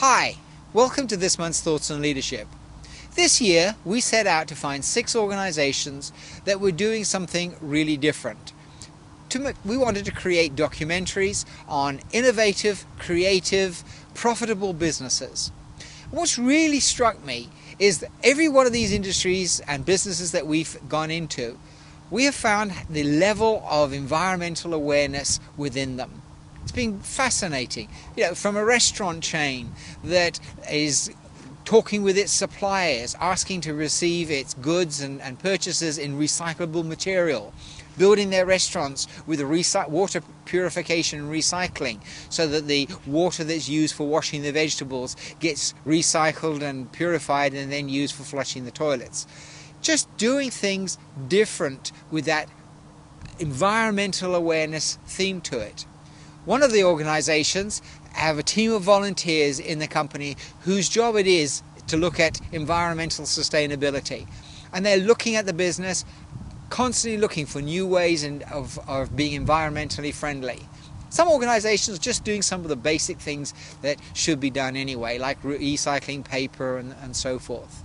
Hi, welcome to this month's Thoughts on Leadership. This year we set out to find 6 organizations that were doing something really different. We wanted to create documentaries on innovative, creative, profitable businesses. What's really struck me is that every one of these industries and businesses that we've gone into, we have found the level of environmental awareness within them. It's been fascinating. From a restaurant chain that is talking with its suppliers, asking to receive its goods and purchases in recyclable material, building their restaurants with water purification and recycling so that the water that's used for washing the vegetables gets recycled and purified and then used for flushing the toilets. Just doing things different with that environmental awareness theme to it. One of the organizations have a team of volunteers in the company whose job it is to look at environmental sustainability. And they're looking at the business, constantly looking for new ways of being environmentally friendly. Some organizations are just doing some of the basic things that should be done anyway, like recycling paper and so forth.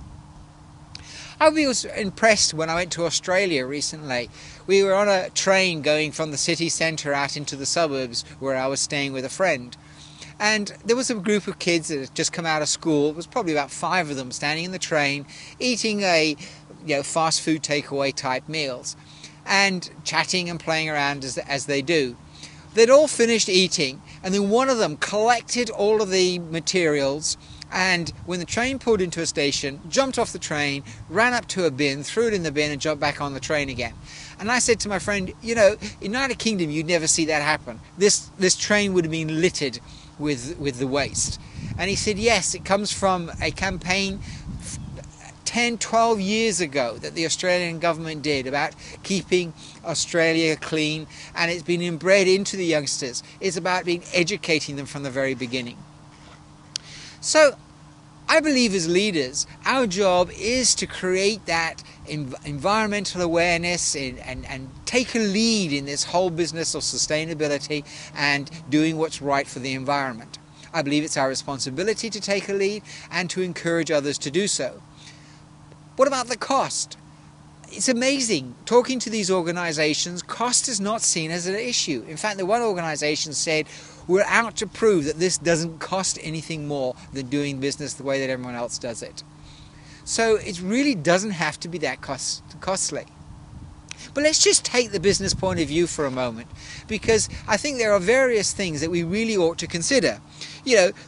I was impressed when I went to Australia recently. We were on a train going from the city centre out into the suburbs where I was staying with a friend. And there was a group of kids that had just come out of school. There was probably about 5 of them standing in the train, eating fast food takeaway type meals and chatting and playing around as they do. They'd all finished eating, and then one of them collected all of the materials, and when the train pulled into a station, jumped off the train, ran up to a bin, threw it in the bin and jumped back on the train again. And I said to my friend, in United Kingdom you'd never see that happen. This train would have been littered with the waste. And he said, yes, it comes from a campaign 10, 12 years ago that the Australian government did about keeping Australia clean, and it's been inbred into the youngsters. It's about educating them from the very beginning. So I believe as leaders, our job is to create that environmental awareness and take a lead in this whole business of sustainability and doing what's right for the environment. I believe it's our responsibility to take a lead and to encourage others to do so. What about the cost? It's amazing. Talking to these organizations, cost is not seen as an issue. In fact, the one organization said, we're out to prove that this doesn't cost anything more than doing business the way that everyone else does it. So it really doesn't have to be that costly. But let's just take the business point of view for a moment, because I think there are various things that we really ought to consider.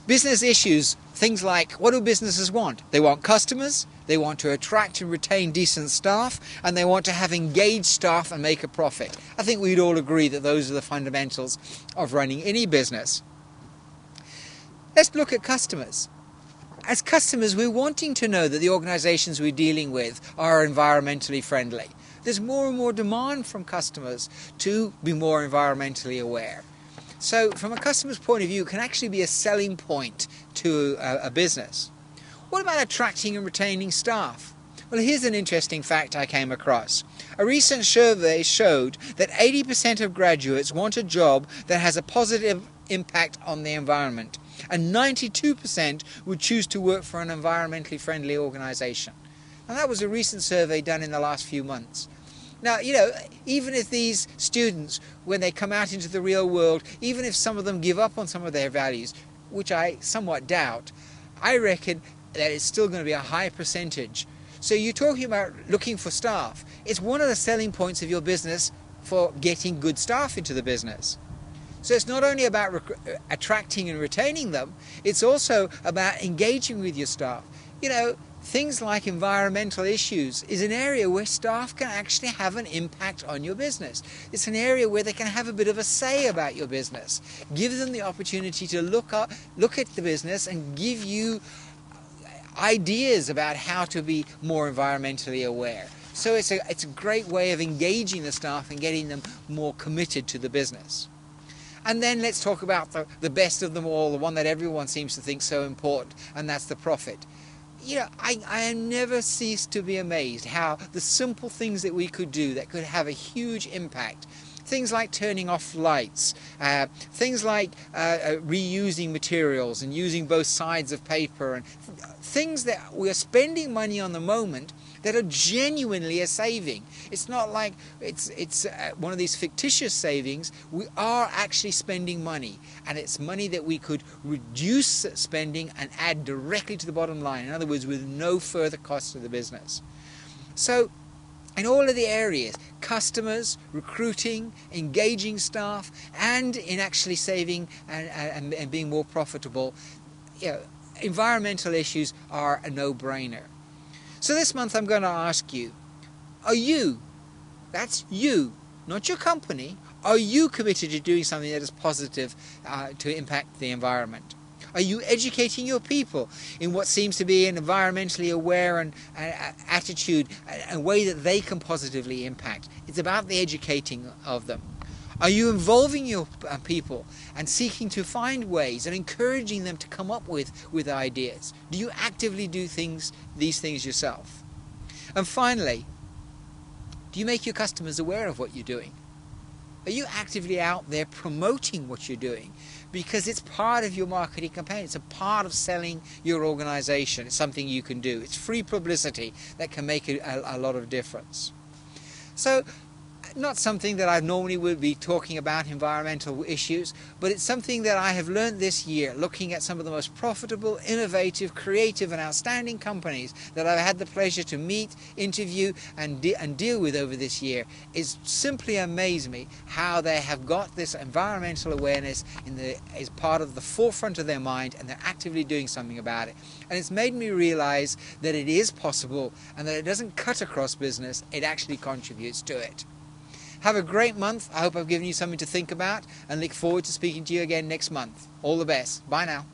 Business issues, things like, what do businesses want? They want customers, they want to attract and retain decent staff, and they want to have engaged staff and make a profit. I think we'd all agree that those are the fundamentals of running any business. Let's look at customers. As customers, we're wanting to know that the organizations we're dealing with are environmentally friendly. There's more and more demand from customers to be more environmentally aware. So from a customer's point of view, it can actually be a selling point to a business. What about attracting and retaining staff? Well, here's an interesting fact I came across. A recent survey showed that 80% of graduates want a job that has a positive impact on the environment, and 92% would choose to work for an environmentally friendly organization. And that was a recent survey done in the last few months. Now, even if these students, when they come out into the real world, even if some of them give up on some of their values, which I somewhat doubt, I reckon that it's still going to be a high percentage. So you're talking about looking for staff. It's one of the selling points of your business for getting good staff into the business. So it's not only about attracting and retaining them, it's also about engaging with your staff. Things like environmental issues is an area where staff can actually have an impact on your business. It's an area where they can have a bit of a say about your business. Give them the opportunity to look at the business and give you ideas about how to be more environmentally aware. So it's a great way of engaging the staff and getting them more committed to the business. And then let's talk about the best of them all, the one that everyone seems to think so important, and that's the profit. I never cease to be amazed how the simple things that we could do that could have a huge impact, Things like turning off lights, things like reusing materials and using both sides of paper, and things that we are spending money on the moment that are genuinely a saving. It's not like it's one of these fictitious savings. We are actually spending money, and it's money that we could reduce spending and add directly to the bottom line. In other words, with no further cost to the business. So in all of the areas, customers, recruiting, engaging staff, and in actually saving and being more profitable, environmental issues are a no-brainer. So this month I'm going to ask you, are you, that's you, not your company, are you committed to doing something that is positive to impact the environment? Are you educating your people in what seems to be an environmentally aware and attitude, a way that they can positively impact? It's about the educating of them. Are you involving your people and seeking to find ways and encouraging them to come up with ideas? Do you actively do these things yourself? And finally, do you make your customers aware of what you're doing? Are you actively out there promoting what you're doing? Because it's part of your marketing campaign. It's a part of selling your organization. It's something you can do. It's free publicity that can make a lot of difference. So, not something that I normally would be talking about, environmental issues, but it's something that I have learned this year, looking at some of the most profitable, innovative, creative and outstanding companies that I've had the pleasure to meet, interview and deal with over this year. It's simply amazed me how they have got this environmental awareness as part of the forefront of their mind, and they're actively doing something about it. And it's made me realize that it is possible, and that it doesn't cut across business, it actually contributes to it. Have a great month. I hope I've given you something to think about, and look forward to speaking to you again next month. All the best. Bye now.